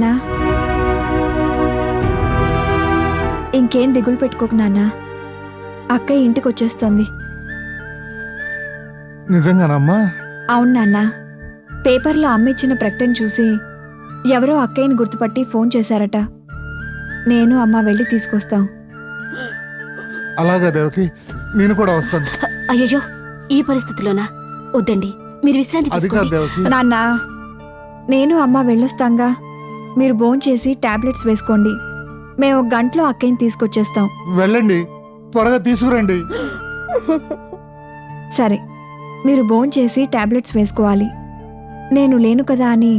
నాన్న, ఇంకేం దిగులు పెట్టుకోకు నాన్న. అక్క ఇంటికి వచ్చేస్తోంది. నిజంగానమ్మా? అవును నాన్న, పేపర్లో అమ్మ ఇచ్చిన ప్రకటన చూసి ఎవరో అక్కయ్యని గుర్తుపట్టి ఫోన్ చేశారట. నేను అమ్మ వెళ్ళి తీసుకొస్తాం. అలాగా దేవకి, నేను కూడా వస్తాను. అయ్యో, ఈ పరిస్థితిలోనా? వద్దండి, మీరు విశ్రాంతి అది కాదు తీసుకోండి. దేవకి. నాన్న, నేను అమ్మ వెళ్ళొస్తాంగా. మీరు భోంచేసి టాబ్లెట్స్ వేసుకోండి. మేము 1 గంటలో అక్కయ్యని తీసుకొచ్చేస్తాం. వెళ్ళండి, త్వరగా తీసుకురండి. సరే, మీరు భోంచేసి టాబ్లెట్స్ వేసుకోవాలి. నేను లేను కదా అని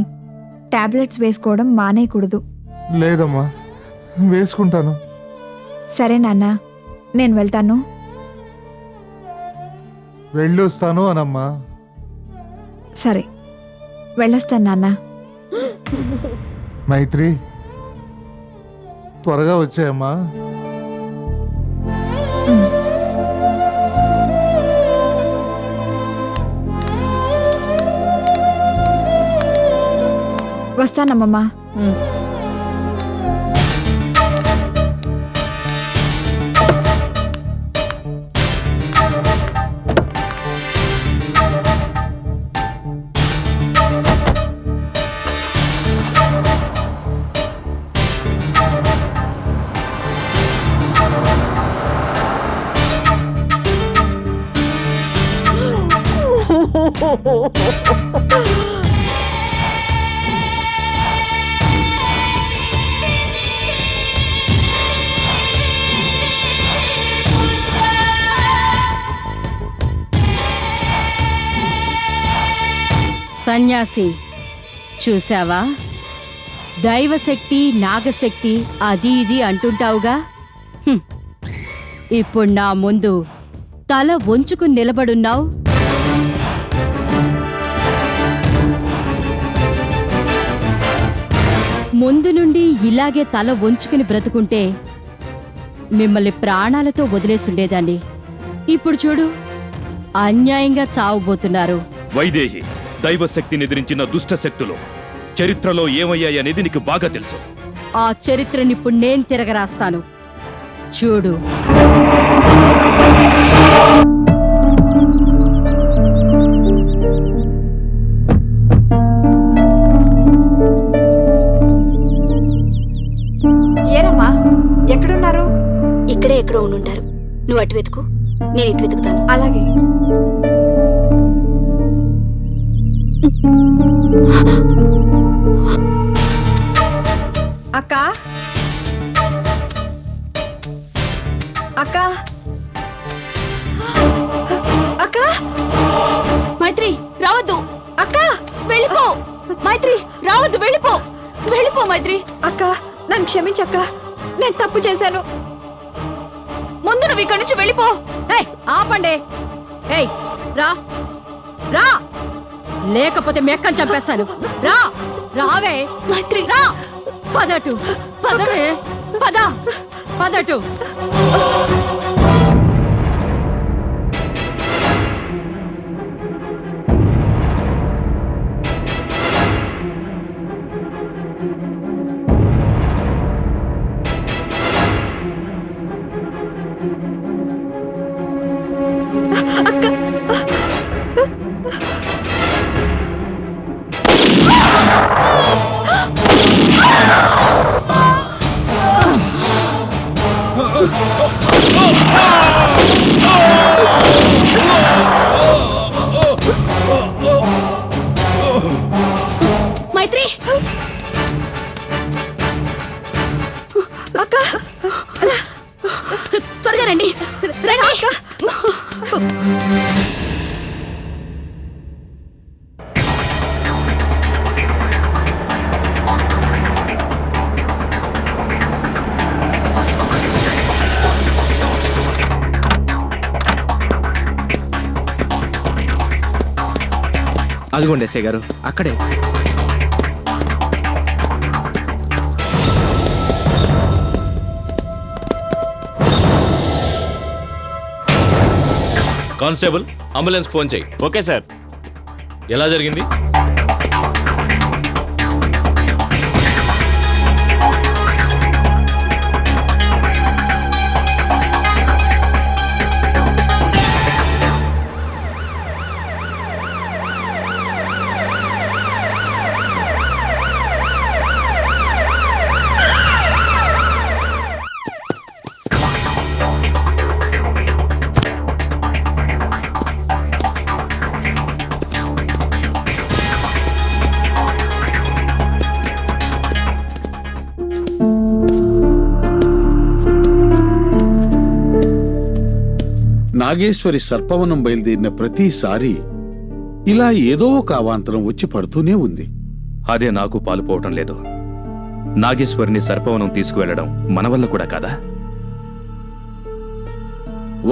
టాబ్లెట్స్ వేసుకోవడం మానేయకూడదు. లేదమ్మా, వేసుకుంటాను. సరే నాన్న, నేను వెళ్తాను. వెళ్ళొస్తాను అనమ్మా. సరే, వెళ్ళొస్తాను నాన్న. మైత్రి, త్వరగా వచ్చాయమ్మా. వస్తానమ్మమ్మా. సన్యాసి, చూసావా? దైవశక్తి, నాగశక్తి అది ఇది అంటుంటావుగా. ఇప్పుడు నా ముందు తల వంచుకుని నిలబడున్నావు. ముందు నుండి ఇలాగే తల వంచుకుని బ్రతుకుంటే మిమ్మల్ని ప్రాణాలతో వదిలేసుండేదాన్ని. ఇప్పుడు చూడు, అన్యాయంగా చావబోతున్నారు. వైదేహి, దైవశక్తిని ఎదిరించిన దుష్ట శక్తులు చరిత్రలో ఏమయ్యాయనేది నీకు బాగా తెలుసు. ఆ చరిత్రని ఇప్పుడు నేను తిరగరాస్తాను, చూడు. ఏరమ్మా, ఎక్కడున్నారు? ఇక్కడే ఎక్కడో ఉండుంటారు. నువ్వు అటు వెతుకు, నేను ఇటు వెతుకుతాను. అలాగే. అక్క, అక్క, అక్క, మైత్రి, రావద్దు. అక్క, వెళ్ళిపో మైత్రి, రావద్దు. వెళ్ళిపో, వెళ్ళిపో మైత్రి. అక్క, నన్ను క్షమించక్క. నేను తప్పు చేశాను. ముందు నువ్వు ఇక్కడి నుంచి వెళ్ళిపో. ఏయ్, ఆపండి. ఏయ్, రా రా, లేకపోతే మెక్కని చంపేస్తాను. రా, రావే మైత్రి, రా. పదటు, పదవే, పద, పదటు. మైత్రి, అక్క, త్వరగా రండి. రండి. అదిగోండి ఎస్ఐ గారు, అక్కడే. కానిస్టేబుల్, అంబులెన్స్ ఫోన్ చేయి. Okay sir. ఎలా జరిగింది? నాగేశ్వరి సర్పవనం బయలుదేరిన ప్రతిసారి ఇలా ఏదో ఒక అవాంతరం వచ్చి పడుతూనే ఉంది. అదే నాకు పాలుపోవటం లేదు. నాగేశ్వరిని సర్పవనం తీసుకువెళ్లడం మన వల్ల కూడా కాదా?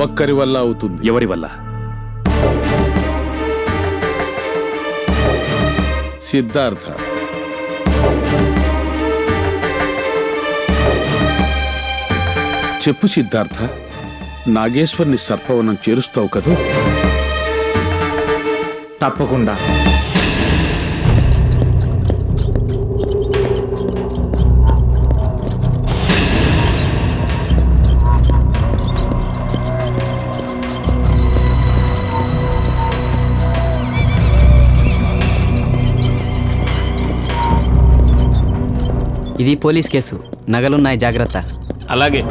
ఒక్కరి వల్ల అవుతుంది. ఎవరి వల్ల? సిద్ధార్థ. చెప్పు సిద్ధార్థ, నాగేశ్వరిని సర్పవనం చేరుస్తావు కదూ? తప్పకుండా. ఇది పోలీస్ కేసు, నగలున్నాయి, జాగ్రత్త. అలాగే.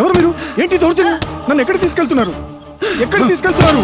ఎవరు మీరు? ఏంటి దౌర్జన్యం? నన్ను ఎక్కడికి తీసుకెళ్తున్నారు? ఎక్కడికి తీసుకెళ్తున్నారు?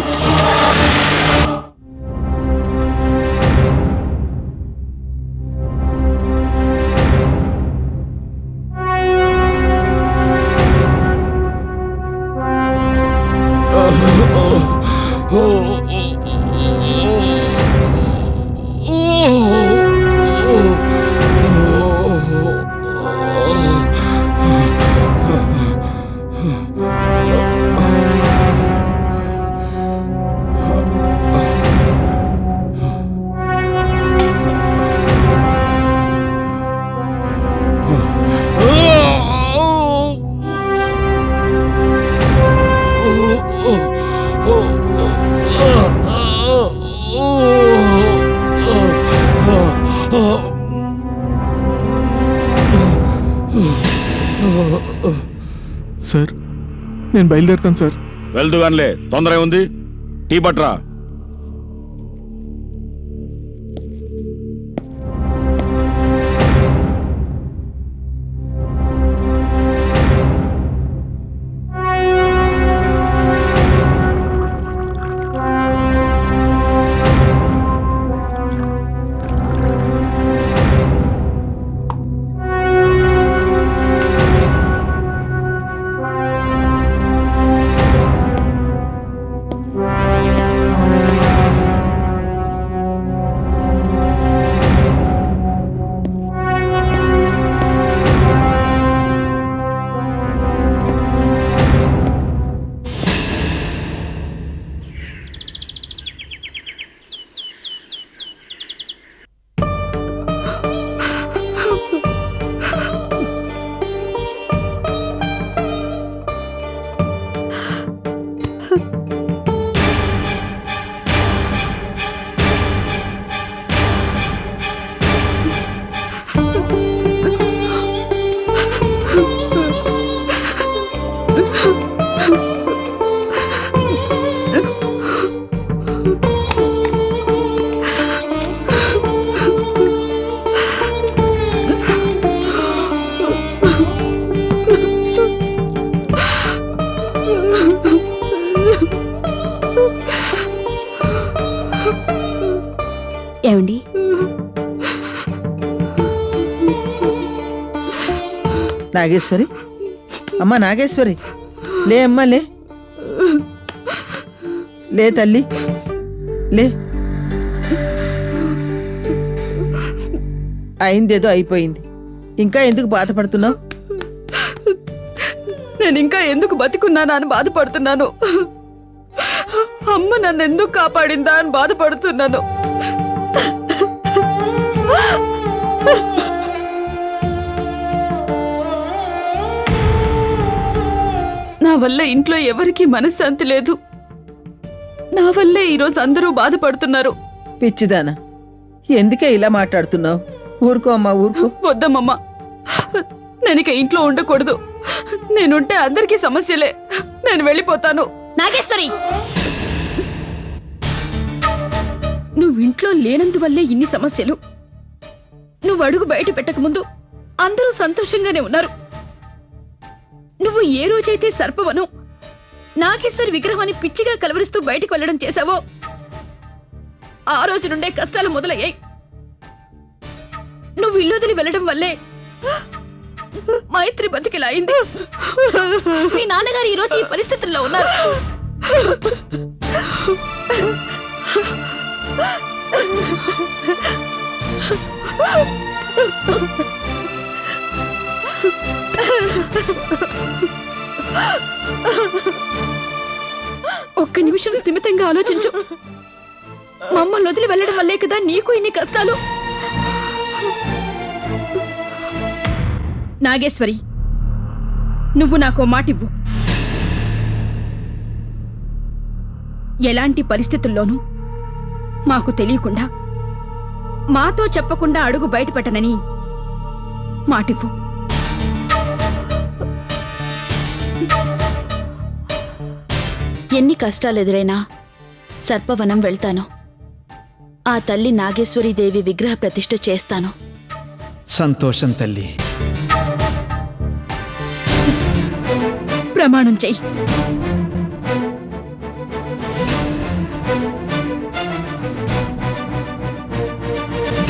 సార్, నేను బయలుదేరుతాను సార్. వెళ్దుగానిలే, తొందర ఉంది. టీ పట్రా. ఏమండి నాగేశ్వరి, అమ్మ నాగేశ్వరి, లే అమ్మా లే, లే తల్లి లే. అయిందేదో అయిపోయింది, ఇంకా ఎందుకు బాధపడుతున్నావు? నేను ఇంకా ఎందుకు బతికున్నానా అని బాధపడుతున్నాను. అమ్మ నన్ను ఎందుకు కాపాడిందా అని బాధపడుతున్నాను. నా వల్ల ఇంట్లో ఎవరికీ మనశ్శాంతి లేదు. నా వల్లే ఈరోజు అందరూ బాధపడుతున్నారు. పిచ్చిదానా, ఎందుకే ఇలా మాట్లాడుతున్నావు? ఊరుకో అమ్మా ఊరుకో. వద్దమ్మమ్మ, నేను ఇక ఇంట్లో ఉండకూడదు. నేనుంటే అందరికీ సమస్యలే. నేను వెళ్ళిపోతాను. నాగేశ్వరి, నువ్వు ఇంట్లో లేనందువల్లే ఇన్ని సమస్యలు. నువ్వు అడుగు బయట పెట్టకముందు అందరూ సంతోషంగానే ఉన్నారు. నువ్వు ఏ రోజైతే సర్పవనం నాగేశ్వరి విగ్రహాన్ని పిచ్చిగా కలవరిస్తూ బయటికి వెళ్లడం చేశావో ఆ రోజు నుండే కష్టాలు మొదలయ్యాయి. నువ్వు ఇల్లుదిలి వెళ్ళడం వల్లే మైత్రి బతికిలా అయింది. మీ నాన్నగారు ఈ రోజు ఈ పరిస్థితుల్లో ఉన్నారు. ఒక్క నిమిషం స్థిమితంగా ఆలోచించు. మమ్మల్ని వదిలి వెళ్ళడం వల్లే కదా నీకు ఇన్ని కష్టాలు. నాగేశ్వరి, నువ్వు నాకు మాట ఇవ్వు. ఎలాంటి పరిస్థితుల్లోనూ మాకు తెలియకుండా మాతో చెప్పకుండా అడుగు బయటపెట్టనని మాటివ్వు. ఎన్ని కష్టాలు ఎదురైనా సర్పవనం వెళ్తాను. ఆ తల్లి నాగేశ్వరీదేవి విగ్రహ ప్రతిష్ఠ చేస్తాను. సంతోషం తల్లి. ప్రమాణం చెయ్యి.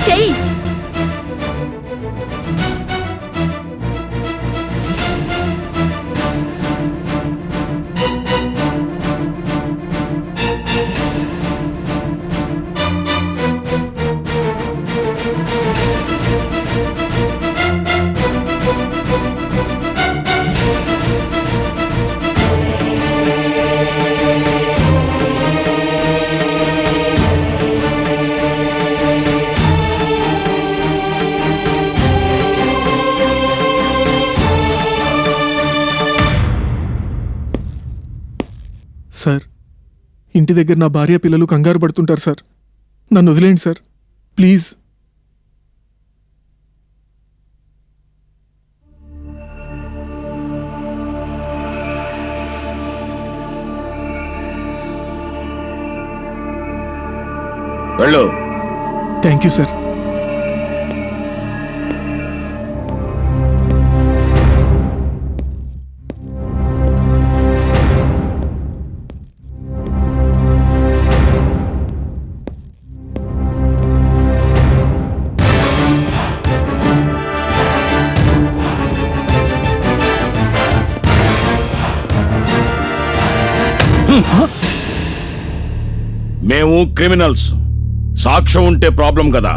చెయ్యి. సార్, ఇంటి దగ్గర నా భార్య పిల్లలు కంగారు పడుతుంటారు సార్. నన్ను వదిలేండి సార్, ప్లీజ్. వెళ్ళు. Thank you sir. మేము క్రిమినల్స్. సాక్ష్యం ఉంటే ప్రాబ్లం కదా.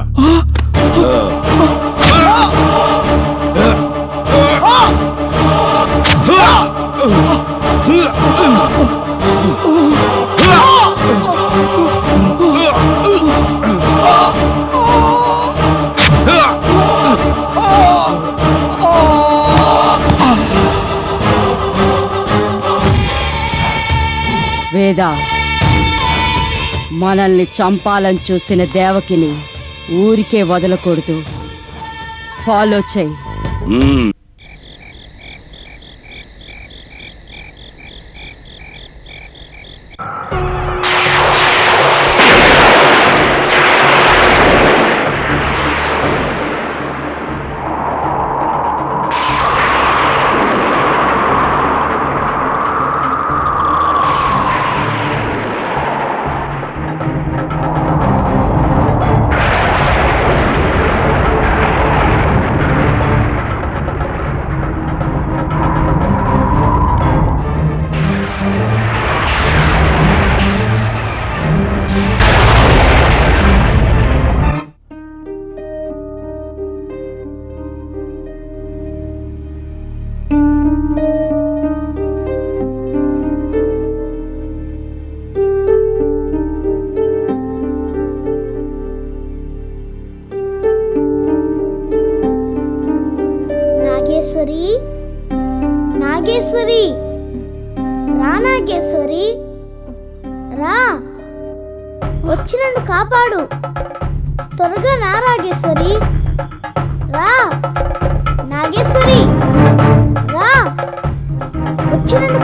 వేద, మనల్ని చంపాలని చూసిన దేవకిని ఊరికే వదలకూడదు. ఫాలో చెయ్యి. నాగేశ్వరి రా నాగేశ్వరి రా వచ్చి నన్ను కాపాడు త్వరగా నా నాగేశ్వరి రా నాగేశ్వరి రా వచ్చి నన్ను